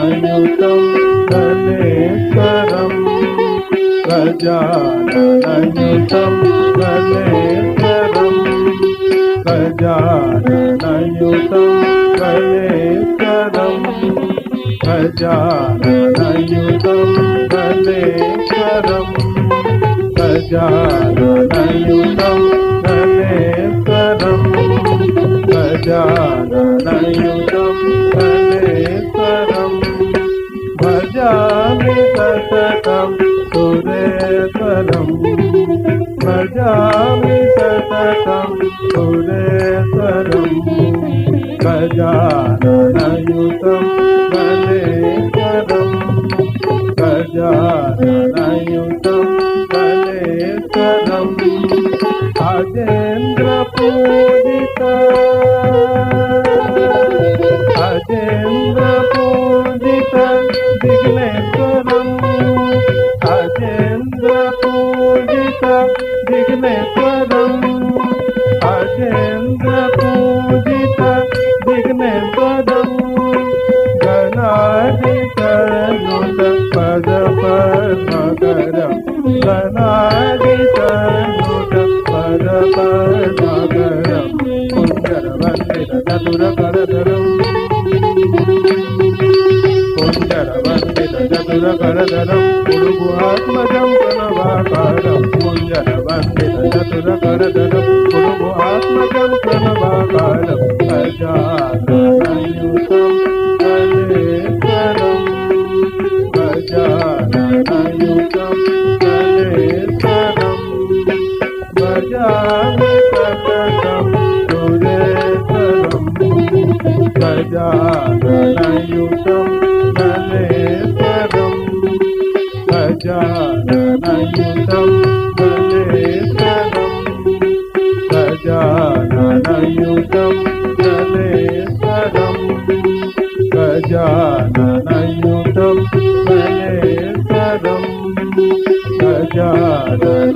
गजाननयुतं गणेशरं गजाननयुतं गणेशरं गजाननयुतं गणेशरं गजाननयुतं गणेशरं गजाननयुतं गणेशरं गजाननयुतं गणेशरं भजामि सततं सुरेश्वरं भजामि सततं सुरेश्वरं गजाननयुतं गणेशरं गजाननयुतं गणेशरं अजेन्द्रपूजिता अजेन्द्रपूजिता विघ्नेश्वरं अजेन्द्रपूजिता विघ्नेश्वरं अजेन्द्रपूजिता विघ्नेश्वरं गणाधितनुत पदपद्मकरं गणाधितनुत पदपद्मकरं कुञ्जरवन्दितचतुरकरधरं कुञ्जरवन्दितचतुरकरधरं कुरुगुहात्मजं प्रणवाकारं कुञ्जरवन्दितचतुरकरधरं कुरुगुहात्मजं प्रणवाकारं गजाननयुतं गणेशरं गजाननयुतं गणेशरं भजामि सततं सुरेश्वरं गजाननयुतं गणेशरं गजाननयुतं गणेशरं गजाननयुतं गणेशरं गजाननयुतं गणेशरं गजानन